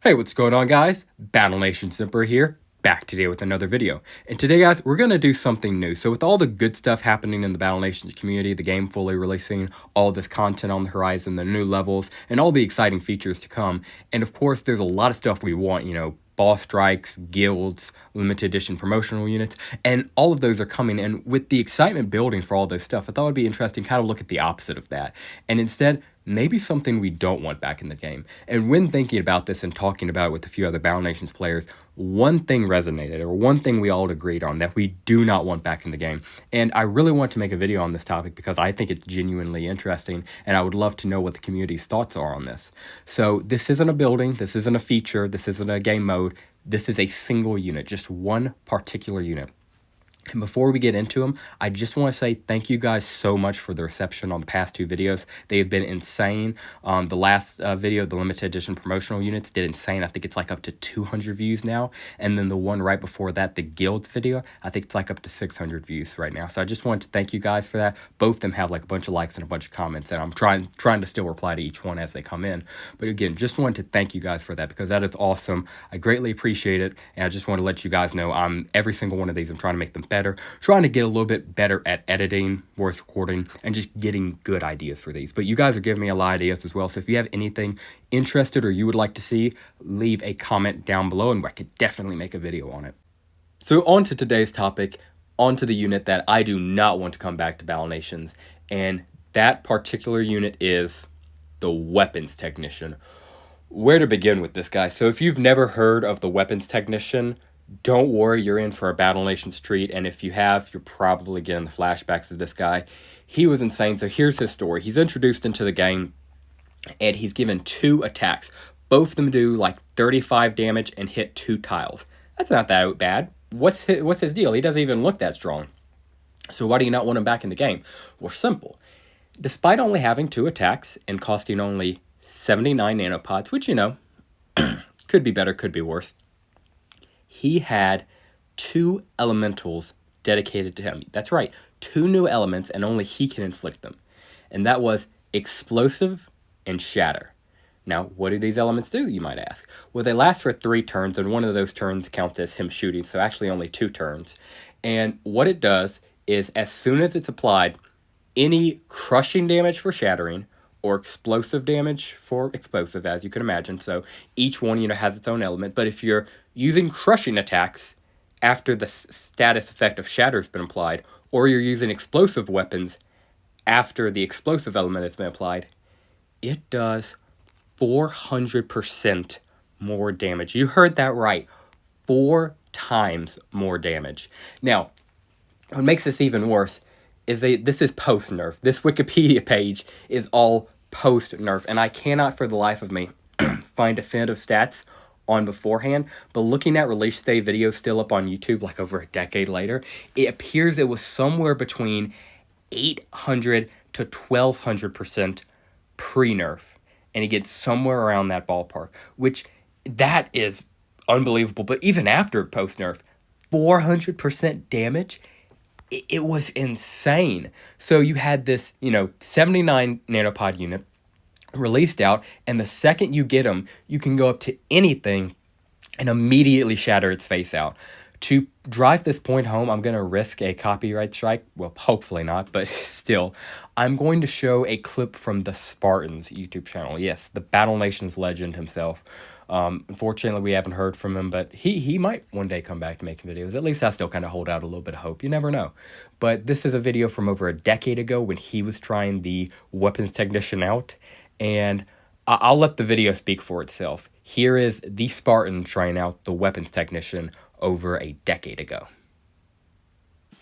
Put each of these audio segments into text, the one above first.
Hey, what's going on, guys? Battle Nation Simper here, back today with another video. And today, guys, we're going to do something new. So with all the good stuff happening in the Battle Nations community, the game fully releasing, all this content on the horizon, the new levels, and all the exciting features to come, and of course, there's a lot of stuff we want, boss strikes, guilds, limited edition promotional units, and all of those are coming. And with the excitement building for all this stuff, I thought it'd be interesting kind of look at the opposite of that. And instead, maybe something we don't want back in the game. And when thinking about this and talking about it with a few other Battle Nations players, one thing resonated, or one thing we all agreed on that we do not want back in the game. And I really want to make a video on this topic because I think it's genuinely interesting, and I would love to know what the community's thoughts are on this. So this isn't a building, this isn't a feature, this isn't a game mode, this is a single unit, just one particular unit. And before we get into them, I just want to say thank you guys so much for the reception on the past two videos. They have been insane. The last video, the limited edition promotional units, did insane. I think it's like up to 200 views now. And then the one right before that, the guilds video, I think it's like up to 600 views right now. So I just wanted to thank you guys for that. Both of them have like a bunch of likes and a bunch of comments, and I'm trying to still reply to each one as they come in. But again, just wanted to thank you guys for that because that is awesome. I greatly appreciate it, and I just want to let you guys know every single one of these, I'm trying to make them better, trying to get a little bit better at editing, voice recording, and just getting good ideas for these. But you guys are giving me a lot of ideas as well, so if you have anything interested or you would like to see, leave a comment down below and I could definitely make a video on it. So on to today's topic, on to the unit that I do not want to come back to Battle Nations, and that particular unit is the Weapons Technician. Where to begin with this guy? So if you've never heard of the Weapons Technician, don't worry, you're in for a Battle Nations treat, and if you have, you're probably getting the flashbacks of this guy. He was insane, so here's his story. He's introduced into the game, and he's given 2 attacks. Both of them do like 35 damage and hit 2 tiles. That's not that bad. What's his deal? He doesn't even look that strong. So why do you not want him back in the game? Well, simple. Despite only having 2 attacks and costing only 79 nanopods, which, could be better, could be worse, he had 2 elementals dedicated to him. That's right, 2 new elements, and only he can inflict them. And that was Explosive and Shatter. Now, what do these elements do, you might ask? Well, they last for 3 turns, and one of those turns counts as him shooting, so actually only 2 turns. And what it does is, as soon as it's applied, any crushing damage for shattering, or explosive damage for explosive, as you can imagine. So each one, has its own element. But if you're using crushing attacks after the status effect of shatter has been applied, or you're using explosive weapons after the explosive element has been applied, it does 400% more damage. You heard that right. 4 times more damage. Now, what makes this even worse is this is post-nerf. This Wikipedia page is all post-nerf, and I cannot for the life of me find definitive stats on beforehand, but looking at release day videos still up on YouTube like over a decade later, it appears it was somewhere between 800 to 1200% pre-nerf, and it gets somewhere around that ballpark, which that is unbelievable. But even after post-nerf, 400% damage, it was insane. So you had this, 79 nanopod unit released out, and the second you get them, you can go up to anything and immediately shatter its face out. To drive this point home, I'm going to risk a copyright strike. Well, hopefully not, but still. I'm going to show a clip from the Spartans YouTube channel. Yes, the Battle Nations legend himself. Unfortunately, we haven't heard from him, but he might one day come back to making videos. At least I still kind of hold out a little bit of hope. You never know. But this is a video from over a decade ago when he was trying the Weapons Technician out, and I'll let the video speak for itself. Here is the Spartan trying out the Weapons Technician over a decade ago.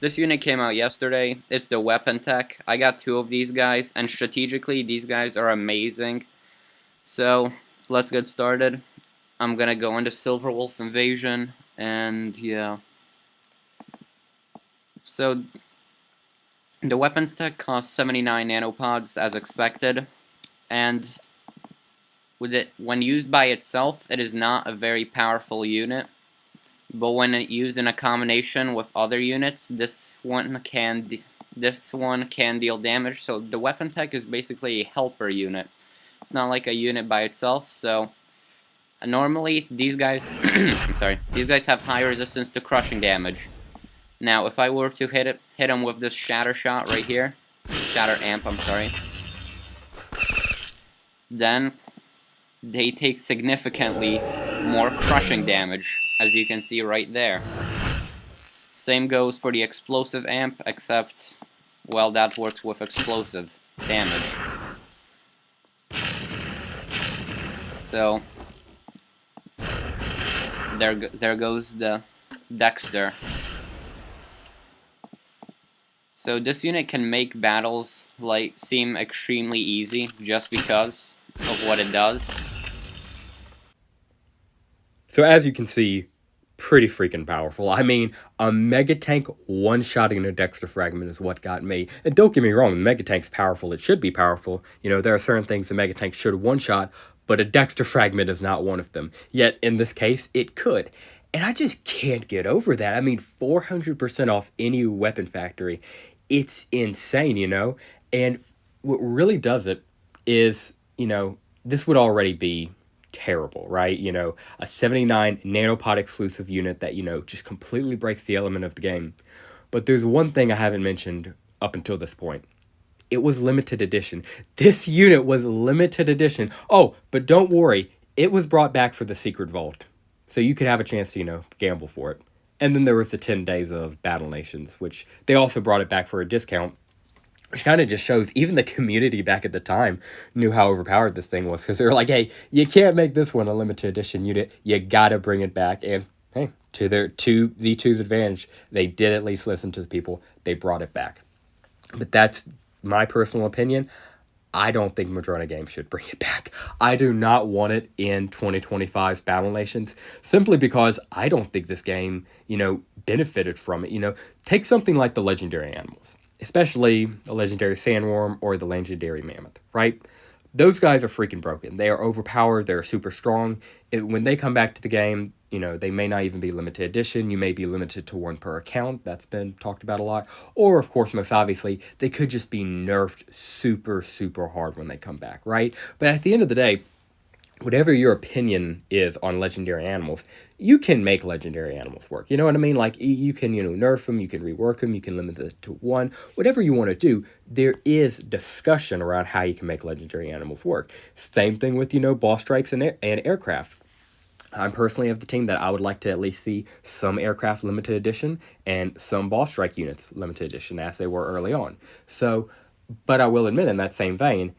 This unit came out yesterday. It's the Weapon Tech. I got 2 of these guys, and strategically, these guys are amazing. So, let's get started. I'm gonna go into Silverwolf Invasion, and yeah. So, the Weapons Tech costs 79 nanopods as expected, and when used by itself, it is not a very powerful unit. But when used in a combination with other units, this one can deal damage. So the Weapon Tech is basically a helper unit. It's not like a unit by itself. So Normally, these guys, I'm sorry, these guys have high resistance to crushing damage. Now, if I were to hit him with this Shatter Shot right here, Shatter Amp, I'm sorry, then they take significantly more crushing damage, as you can see right there. Same goes for the Explosive Amp, except, well, that works with explosive damage. So, there goes the Dexter. So this unit can make battles seem extremely easy just because of what it does. So as you can see, pretty freaking powerful. I mean, a Mega Tank one-shotting a Dexter Fragment is what got me. And don't get me wrong, the Mega Tank's powerful. It should be powerful. You know, there are certain things the Mega Tank should one-shot, but a Dexter Fragment is not one of them. Yet, in this case, it could. And I just can't get over that. I mean, 400% off any weapon factory. It's insane, you know? And what really does it is, you know, this would already be terrible, right? You know, a 79 nanopod exclusive unit that, you know, just completely breaks the element of the game. But there's one thing I haven't mentioned up until this point. It was limited edition. This unit was limited edition. Oh, but don't worry, it was brought back for the Secret Vault. So you could have a chance to, you know, gamble for it. And then there was the 10 days of Battle Nations, which they also brought it back for a discount. Which kind of just shows even the community back at the time knew how overpowered this thing was. Because they were like, hey, you can't make this one a limited edition unit. You gotta bring it back. And hey, to Z2's advantage, they did at least listen to the people. They brought it back. But that's my personal opinion. I don't think Madrona Games should bring it back. I do not want it in 2025's Battle Nations, simply because I don't think this game, you know, benefited from it. You know, take something like the legendary animals, especially the legendary sandworm or the legendary mammoth, right? Those guys are freaking broken. They are overpowered. They're super strong. When they come back to the game, you know, they may not even be limited edition. You may be limited to one per account. That's been talked about a lot. Or, of course, most obviously, they could just be nerfed super, super hard when they come back, right? But at the end of the day, whatever your opinion is on legendary animals, you can make legendary animals work. You know what I mean? Like, you can, you know, nerf them, you can rework them, you can limit it to one. Whatever you want to do, there is discussion around how you can make legendary animals work. Same thing with, you know, boss strikes and aircraft. I'm personally of the team that I would like to at least see some aircraft limited edition and some boss strike units limited edition as they were early on. So, but I will admit in that same vein,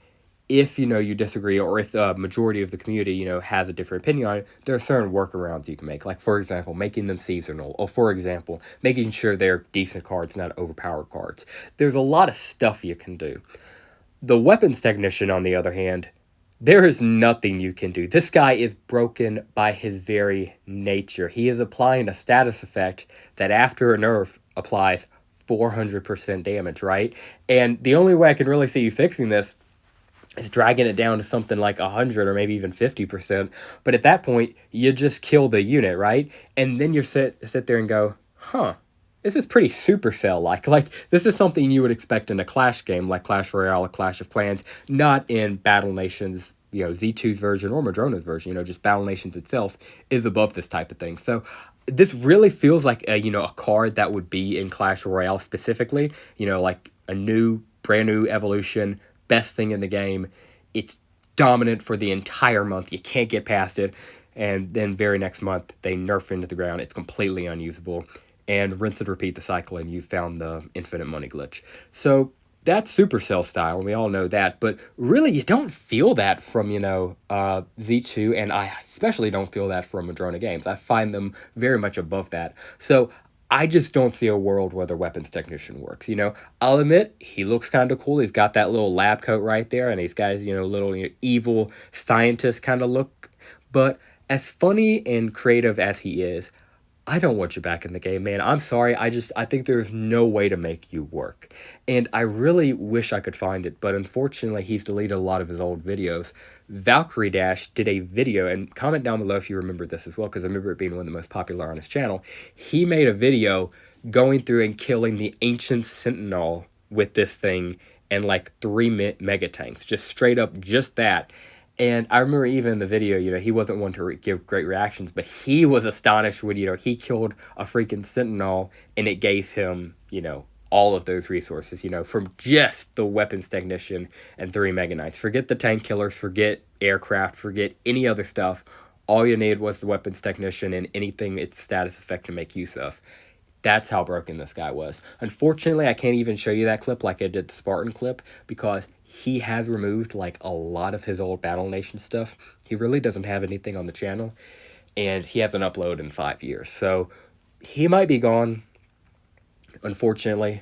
if, you know, you disagree or if the majority of the community, you know, has a different opinion on it, there are certain workarounds you can make. Like, for example, making them seasonal, or for example, making sure they're decent cards, not overpowered cards. There's a lot of stuff you can do. The weapons technician, on the other hand, there is nothing you can do. This guy is broken by his very nature. He is applying a status effect that after a nerf applies 400% damage, right? And the only way I can really see you fixing this is dragging it down to something like 100 or maybe even 50%. But at that point, you just kill the unit, right? And then you sit there and go, huh, this is pretty Supercell-like. Like, this is something you would expect in a Clash game, like Clash Royale or Clash of Clans, not in Battle Nations, you know, Z2's version or Madrona's version. You know, just Battle Nations itself is above this type of thing. So this really feels like a, you know, a card that would be in Clash Royale specifically. You know, like a brand new evolution, best thing in the game. It's dominant for the entire month. You can't get past it. And then very next month, they nerf into the ground. It's completely unusable. And rinse and repeat the cycle, and you found the infinite money glitch. So that's Supercell style, and we all know that. But really, you don't feel that from, you know, Z2, and I especially don't feel that from Madrona Games. I find them very much above that. So I just don't see a world where the weapons technician works. You know, I'll admit, he looks kind of cool. He's got that little lab coat right there, and he's got his, you know, little, you know, evil scientist kind of look. But as funny and creative as he is, I don't want you back in the game, man. I'm sorry. I think there's no way to make you work. And I really wish I could find it, but unfortunately, he's deleted a lot of his old videos. Valkyrie Dash did a video, and comment down below if you remember this as well, because I remember it being one of the most popular on his channel. He made a video going through and killing the Ancient Sentinel with this thing and like 3 mega tanks. Just straight up just that. And I remember even in the video, he wasn't one to give great reactions, but he was astonished when, he killed a freaking Sentinel and it gave him, all of those resources, from just the weapons technician and 3 Mega Knights. Forget the tank killers, forget aircraft, forget any other stuff. All you needed was the weapons technician and anything its status effect can make use of. That's how broken this guy was. Unfortunately, I can't even show you that clip like I did the Spartan clip because he has removed like a lot of his old Battle Nation stuff. He really doesn't have anything on the channel, and he hasn't uploaded in 5 years. So he might be gone, unfortunately.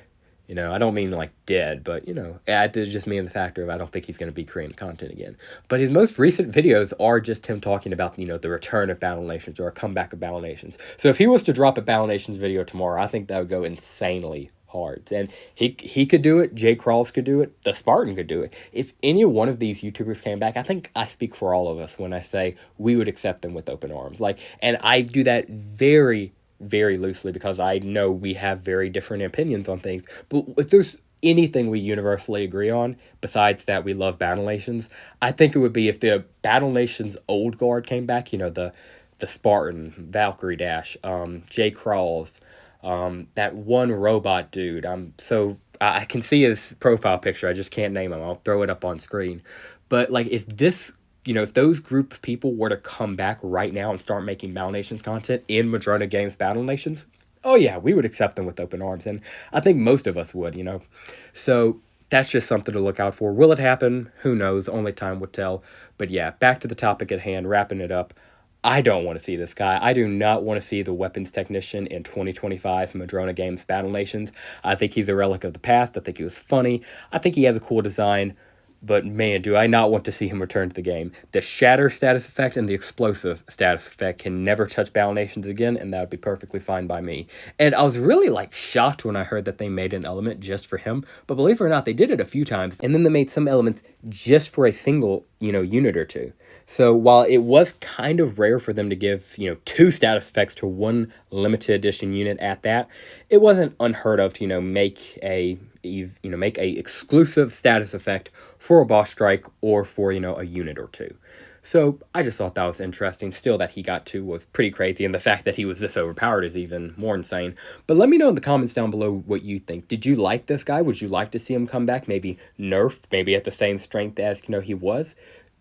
I don't mean like dead, but, it's just me and the factor of I don't think he's going to be creating content again. But his most recent videos are just him talking about, the return of Battle Nations or a comeback of Battle Nations. So if he was to drop a Battle Nations video tomorrow, I think that would go insanely hard. And he could do it. Jay Crawls could do it. The Spartan could do it. If any one of these YouTubers came back, I think I speak for all of us when I say we would accept them with open arms. And I do that very loosely because I know we have very different opinions on things. But if there's anything we universally agree on, besides that we love Battle Nations, I think it would be if the Battle Nations old guard came back, the Spartan, Valkyrie Dash, Jay Crawls, that one robot dude. I can see his profile picture, I just can't name him. I'll throw it up on screen. But if those group of people were to come back right now and start making Battle Nations content in Madrona Games Battle Nations, oh yeah, we would accept them with open arms. And I think most of us would, So that's just something to look out for. Will it happen? Who knows? Only time would tell. But yeah, back to the topic at hand, wrapping it up. I don't want to see this guy. I do not want to see the weapons technician in 2025's Madrona Games Battle Nations. I think he's a relic of the past. I think he was funny. I think he has a cool design. But man, do I not want to see him return to the game. The Shatter status effect and the Explosive status effect can never touch Battle Nations again, and that would be perfectly fine by me. And I was really shocked when I heard that they made an element just for him. But believe it or not, they did it a few times, and then they made some elements just for a single, unit or two. So while it was kind of rare for them to give, 2 status effects to one limited edition unit at that, it wasn't unheard of to, make a exclusive status effect for a boss strike or for, a unit or two. So I just thought that was interesting. Still, that he got 2 was pretty crazy, and the fact that he was this overpowered is even more insane. But let me know in the comments down below what you think. Did you like this guy? Would you like to see him come back? Maybe nerfed, maybe at the same strength as, he was?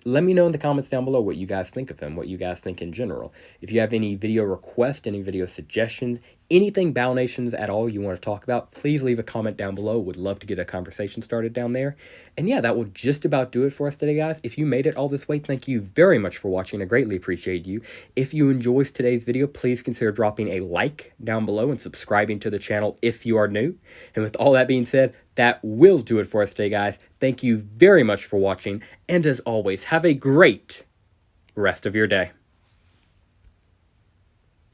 Let me know in the comments down below what you guys think of him, what you guys think in general. If you have any video requests, any video suggestions, anything Battle Nations at all you want to talk about, please leave a comment down below. Would love to get a conversation started down there. And yeah, that will just about do it for us today, guys. If you made it all this way, thank you very much for watching. I greatly appreciate you. If you enjoyed today's video, please consider dropping a like down below and subscribing to the channel if you are new. And with all that being said, that will do it for us today, guys. Thank you very much for watching. And as always, have a great rest of your day.